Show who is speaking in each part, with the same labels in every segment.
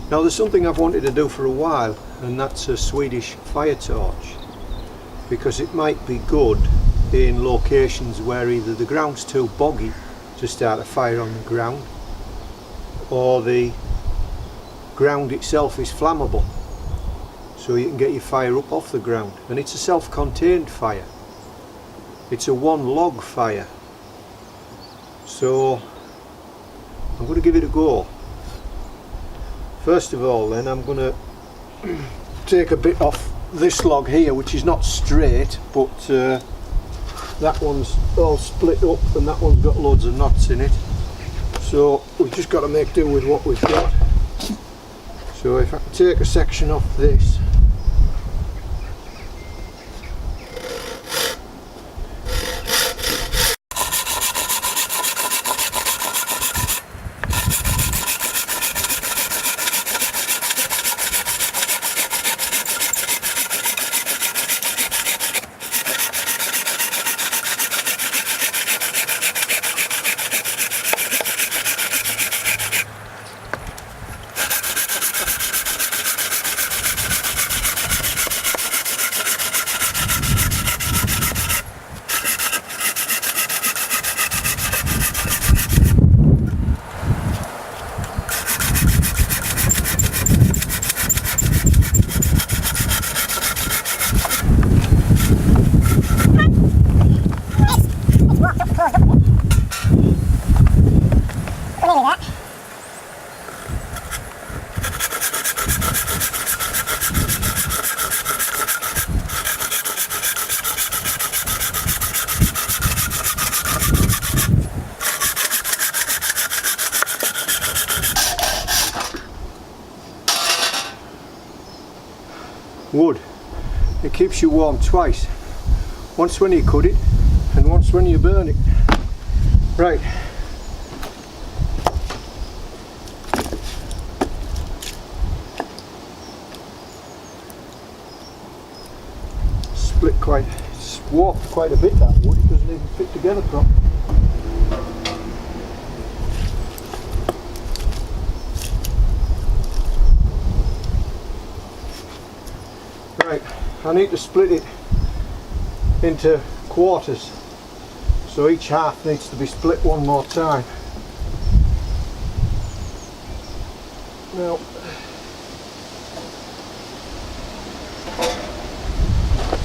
Speaker 1: Now there's something I've wanted to do for a while, and that's a Swedish Fire Torch, because it might be good in locations where either the ground's too boggy to start a fire on the ground, or the ground itself is flammable, so you can get your fire up off the ground. And it's a self-contained fire, it's a one log fire, so I'm going to give it a go. First of all then, I'm going to take a bit off this log here, which is not straight, but that one's all split up and that one's got loads of knots in it, so we've just got to make do with what we've got. So if I can take a section off this, wood, it keeps you warm twice, once when you cut it and once when you burn it. Right, it's warped quite a bit, that wood, it doesn't even fit together properly. Right, I need to split it into quarters, so each half needs to be split one more time. Now,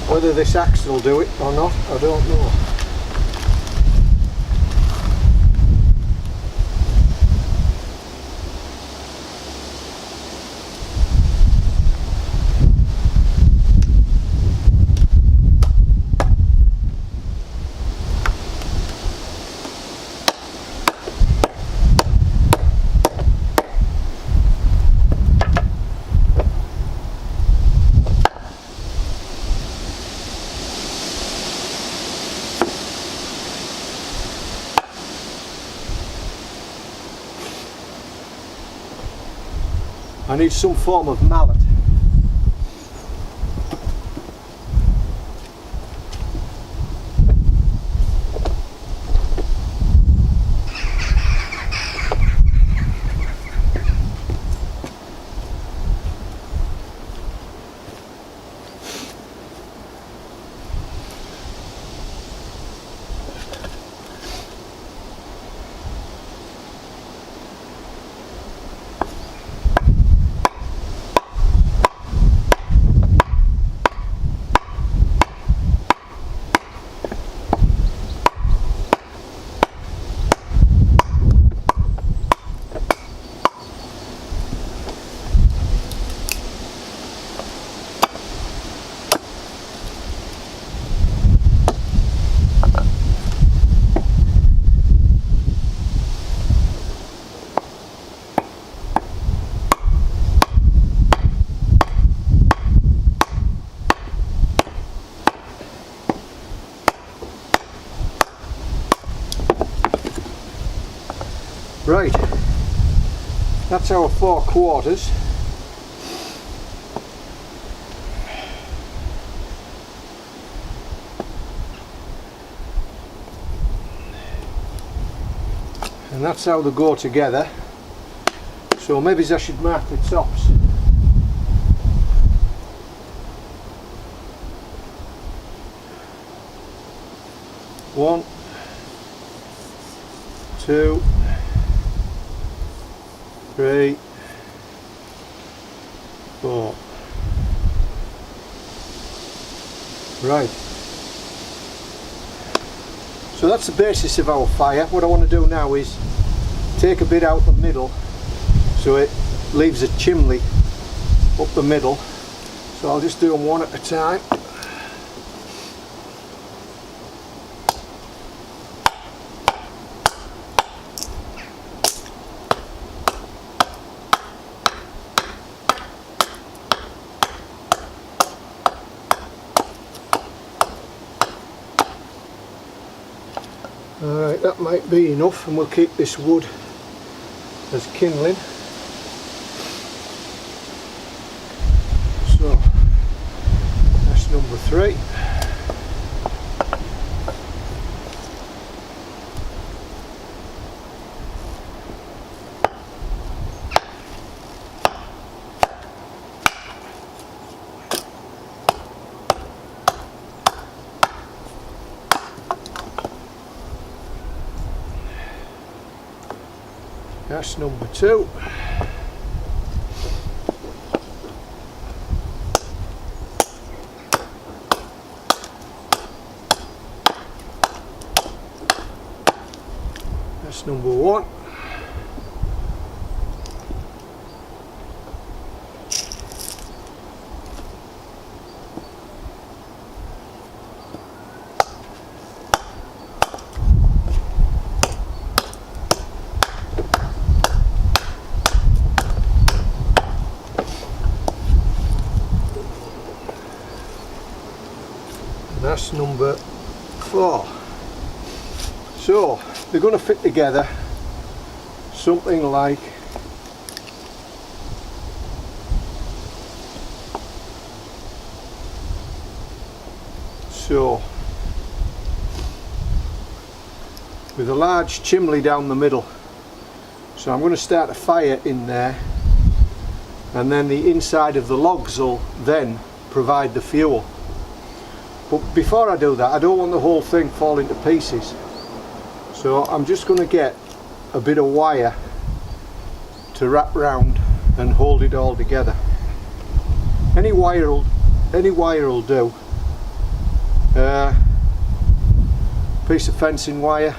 Speaker 1: whether this axe will do it or not, I don't know. I need some form of mallet. Right, that's our 4 quarters. And that's how they go together. So maybe I should mark the tops. One, two, three, four. Right. So that's the basis of our fire. What I want to do now is take a bit out the middle so it leaves a chimney up the middle. So I'll just do them one at a time. Alright, that might be enough, and we'll keep this wood as kindling. So that's number 3. That's number 2. That's number 1. That's number 4. So they're going to fit together something like so, with a large chimney down the middle. So I'm going to start a fire in there, and then the inside of the logs will then provide the fuel. But before I do that, I don't want the whole thing falling to pieces. So I'm just going to get a bit of wire to wrap round and hold it all together. Any wire will do. Piece of fencing wire.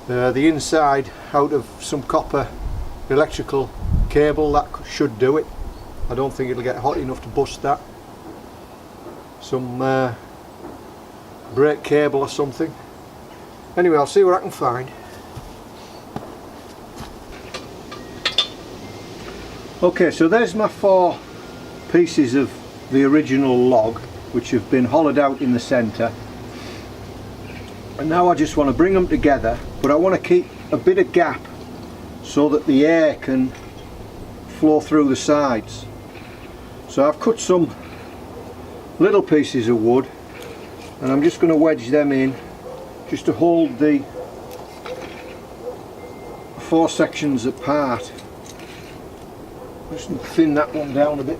Speaker 1: The inside out of some copper electrical cable, that should do it. I don't think it'll get hot enough to bust that. Some brake cable or something. Anyway, I'll see what I can find. Okay, so there's my 4 pieces of the original log, which have been hollowed out in the centre. And now I just want to bring them together, but I want to keep a bit of gap so that the air can flow through the sides. So I've cut some little pieces of wood, and I'm just going to wedge them in just to hold the 4 sections apart. Just thin that one down a bit.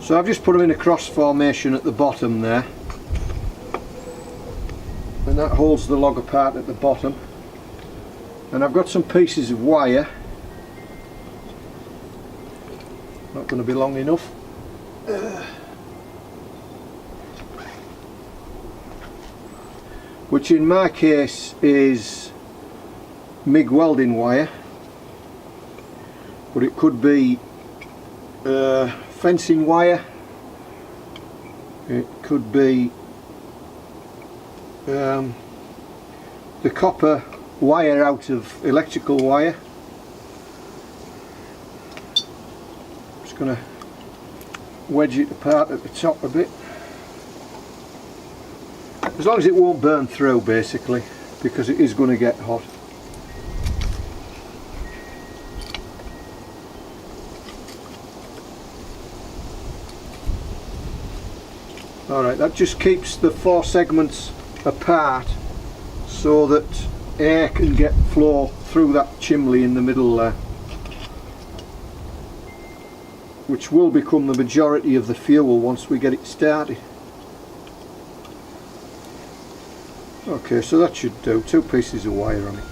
Speaker 1: So I've just put them in a cross formation at the bottom there, and that holds the log apart at the bottom. And I've got some pieces of wire, not going to be long enough, which in my case is MIG welding wire, but it could be fencing wire, it could be the copper wire out of electrical wire. Just going to wedge it apart at the top a bit, as long as it won't burn through, basically, because it is going to get hot. Alright, that just keeps the 4 segments apart so that air can get flow through that chimney in the middle there, which will become the majority of the fuel once we get it started. Okay, so that should do. 2 pieces of wire on it.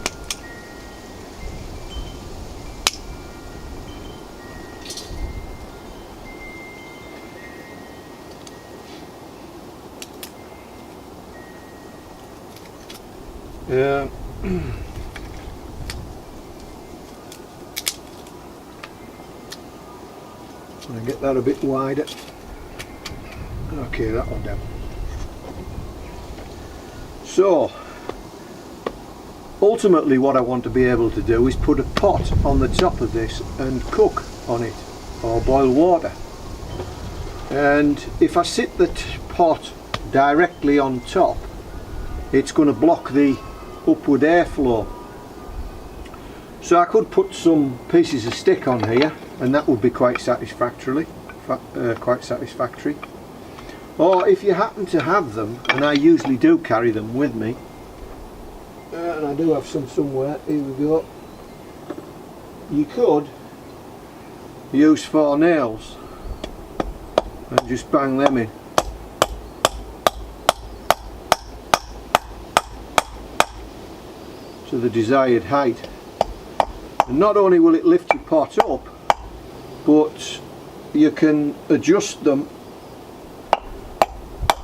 Speaker 1: Yeah. Gonna get that a bit wider. Okay, that'll do. So, ultimately what I want to be able to do is put a pot on the top of this and cook on it, or boil water. And if I sit the pot directly on top, it's going to block the upward airflow. So I could put some pieces of stick on here, and that would be quite satisfactory. Or if you happen to have them, and I usually do carry them with me, and I do have some somewhere, here we go, you could use 4 nails and just bang them in. To the desired height. And not only will it lift your pot up, but you can adjust them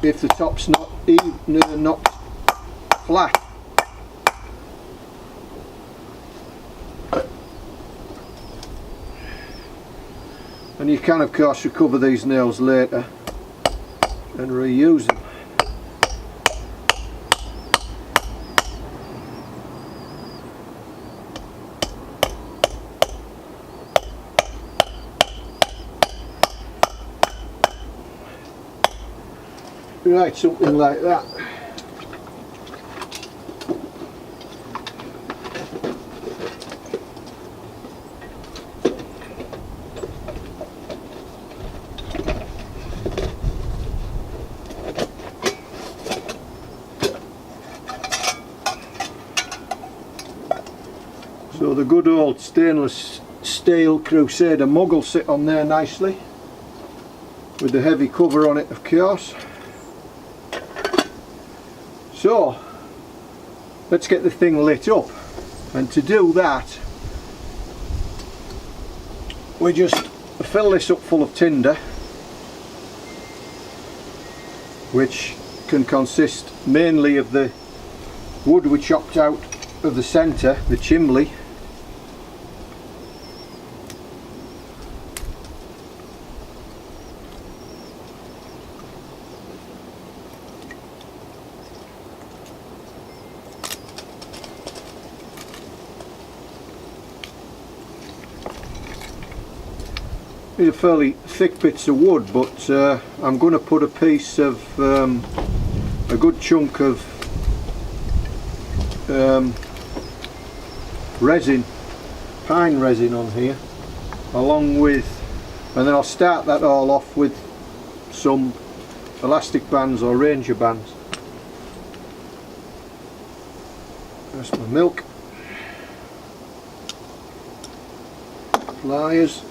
Speaker 1: if the top's not even, not flat. And you can of course recover these nails later and reuse them. Right, something like that. So the good old stainless steel Crusader mug will sit on there nicely with the heavy cover on it, of course. So let's get the thing lit up, and to do that we just fill this up full of tinder, which can consist mainly of the wood we chopped out of the centre, the chimney. These are fairly thick bits of wood, but I'm going to put a piece of a good chunk of resin, pine resin on here, along with, and then I'll start that all off with some elastic bands or ranger bands. There's my milk, pliers.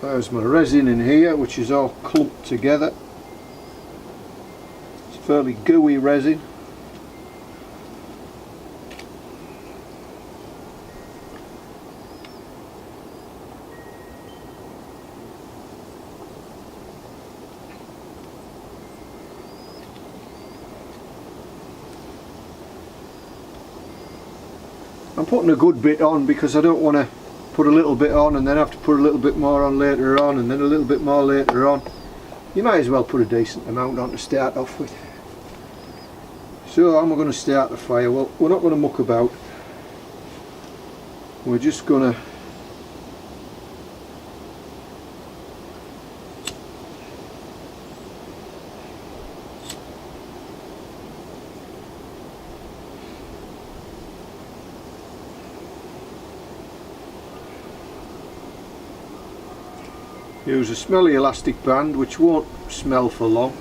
Speaker 1: There's my resin in here, which is all clumped together. It's fairly gooey resin. I'm putting a good bit on because I don't want to put a little bit on and then have to put a little bit more on later on, and then a little bit more later on. You might as well put a decent amount on to start off with. So how am I going to start the fire? Well, we're not going to muck about. We're just going to Use a smelly elastic band which won't smell for long.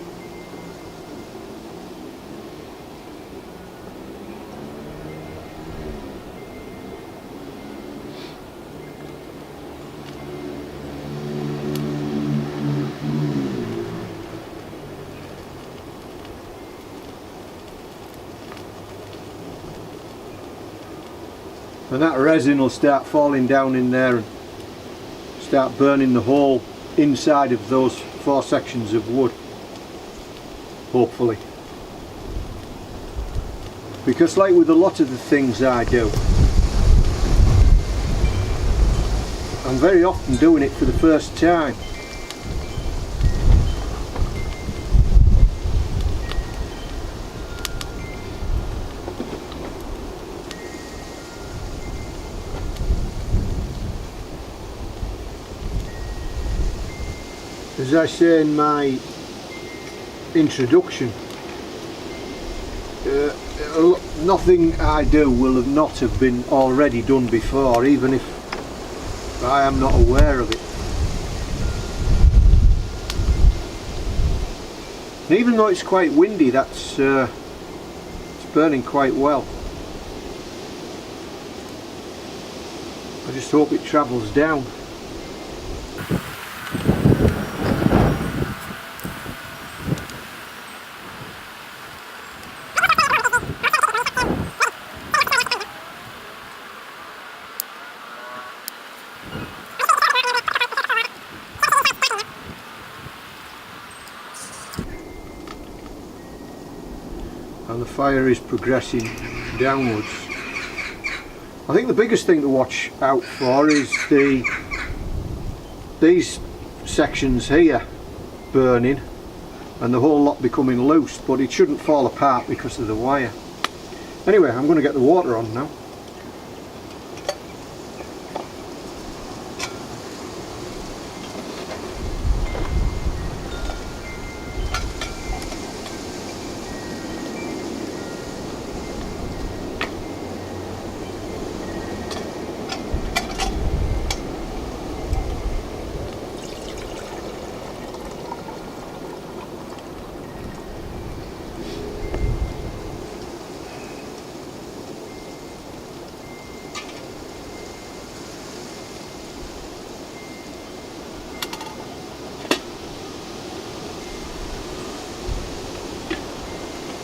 Speaker 1: And that resin will start falling down in there and start burning the whole inside of those 4 sections of wood, hopefully. Because like with a lot of the things I do, I'm very often doing it for the first time. As I say in my introduction, nothing I do will not have been already done before, even if I am not aware of it. And even though it's quite windy, it's burning quite well. I just hope it travels down. And the fire is progressing downwards. I think the biggest thing to watch out for is these sections here burning and the whole lot becoming loose, but it shouldn't fall apart because of the wire. Anyway, I'm going to get the water on now.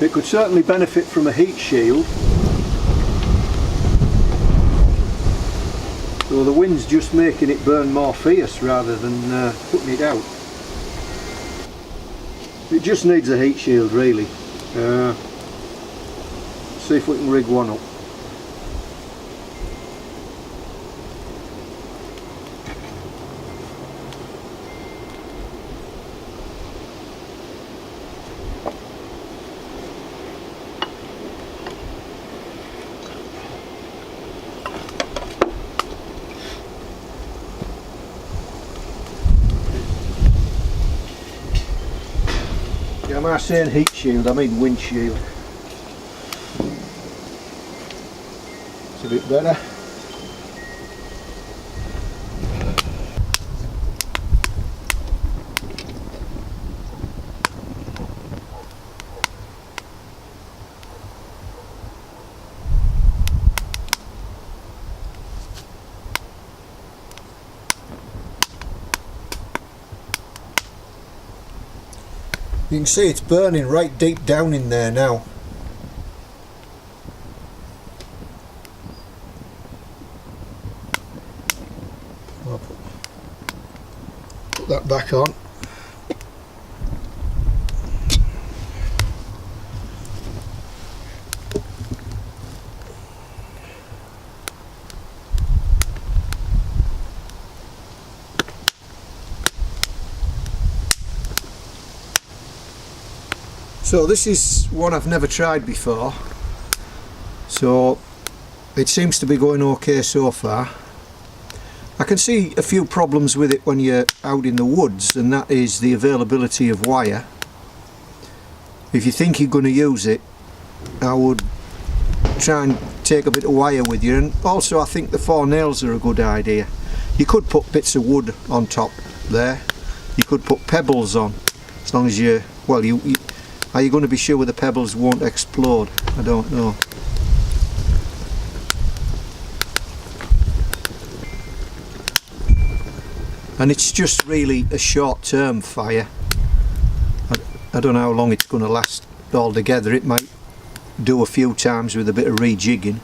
Speaker 1: It could certainly benefit from a heat shield, so the wind's just making it burn more fierce rather than putting it out. It just needs a heat shield really. See if we can rig one up. Am I saying heat shield? I mean windshield. It's a bit better. You can see it's burning right deep down in there now. I'll put that back on. So this is one I've never tried before, so it seems to be going okay so far. I can see a few problems with it when you're out in the woods, and that is the availability of wire. If you think you're going to use it, I would try and take a bit of wire with you, and also I think the 4 nails are a good idea. You could put bits of wood on top there. You could put pebbles on, as long as you, well, you are you going to be sure the pebbles won't explode? I don't know. And it's just really a short-term fire. I don't know how long it's going to last altogether. It might do a few times with a bit of rejigging.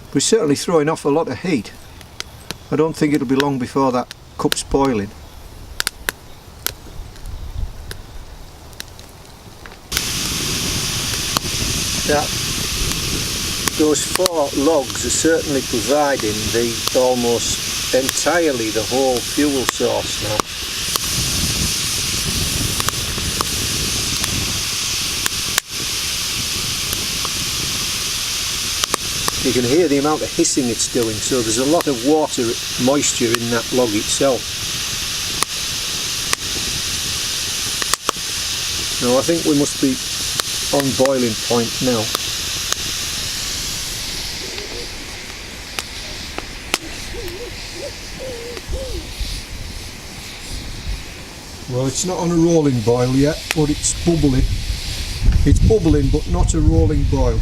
Speaker 1: But it's certainly throwing off a lot of heat. I don't think it'll be long before that cup's boiling. Those 4 logs are certainly providing the almost entirely the whole fuel source now. You can hear the amount of hissing it's doing, so there's a lot of water moisture in that log itself. Now I think we must be on boiling point now. Well, it's not on a rolling boil yet, but it's bubbling. It's bubbling, but not a rolling boil.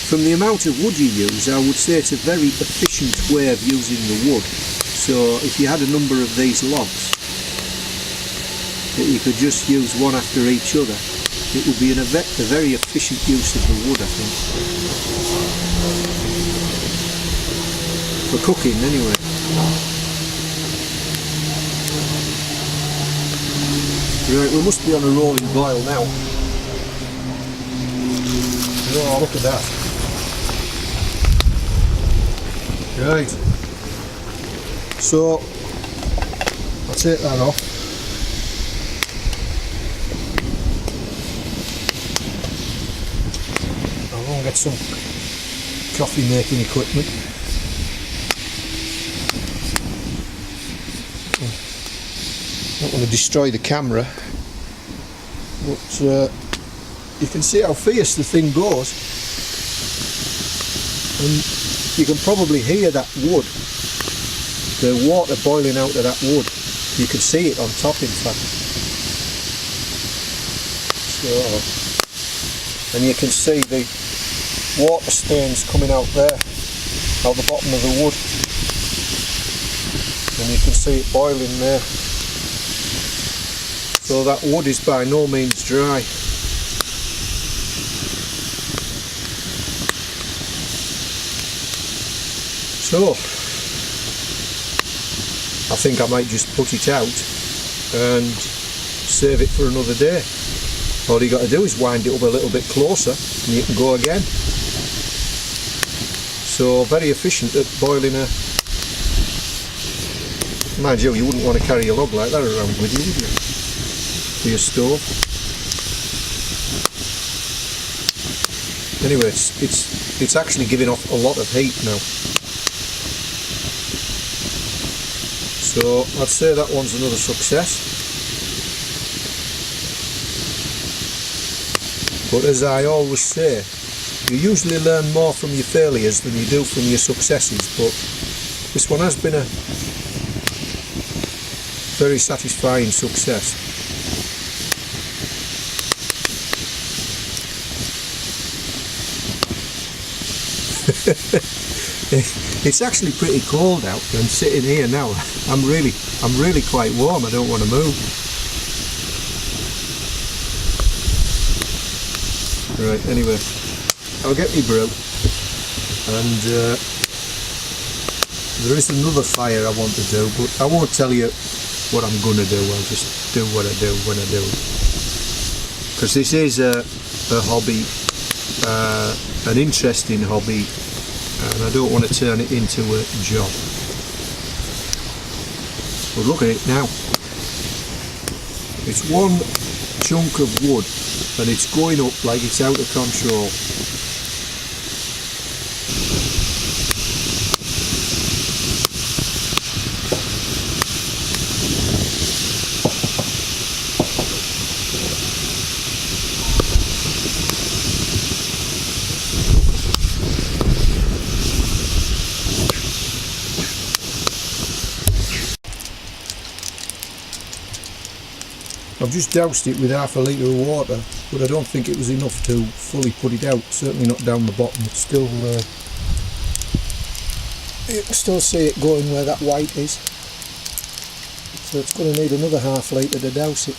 Speaker 1: From the amount of wood you use, I would say it's a very efficient way of using the wood. So if you had a number of these logs that you could just use one after each other, it would be a very efficient use of the wood, I think. For cooking anyway. Right, we must be on a rolling boil now. Oh, look at that. Right, so I'll take that off. I'll go and get some coffee making equipment. I don't want to destroy the camera, but you can see how fierce the thing goes. And you can probably hear that wood, the water boiling out of that wood. You can see it on top, in fact. So, and you can see the water stains coming out there, out the bottom of the wood. And you can see it boiling there. So that wood is by no means dry. So, I think I might just put it out and save it for another day. All you got to do is wind it up a little bit closer and you can go again. So very efficient at boiling a... Mind you wouldn't want to carry a log like that around with you, would you? For your stove. Anyway, it's actually giving off a lot of heat now. So I'd say that one's another success. But as I always say, you usually learn more from your failures than you do from your successes, but this one has been a very satisfying success. It's actually pretty cold out, and sitting here now, I'm really quite warm. I don't want to move. Right, anyway, I'll get me brew, and there is another fire I want to do, but I won't tell you what I'm going to do. I'll just do what I do when I do it, because this is a hobby, an interesting hobby, and I don't want to turn it into a job. But look at it now. It's one chunk of wood and it's going up like it's out of control. I've just doused it with half a litre of water, but I don't think it was enough to fully put it out, certainly not down the bottom. It's still, you can still see it going where that white is. So it's going to need another half litre to douse it.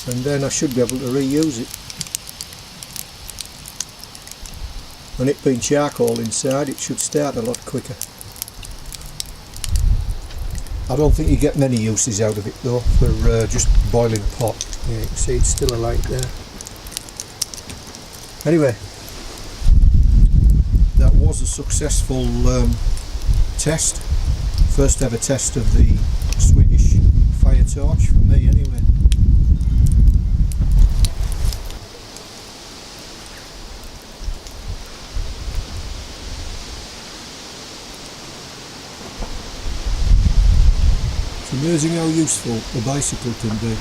Speaker 1: And then I should be able to reuse it. And it being charcoal inside, it should start a lot quicker. I don't think you get many uses out of it though, for just boiling a pot. Yeah, you can see it's still alight there. Anyway, that was a successful test. First ever test of the Swedish Fire Torch, for me anyway. It's amazing how useful a bicycle can be.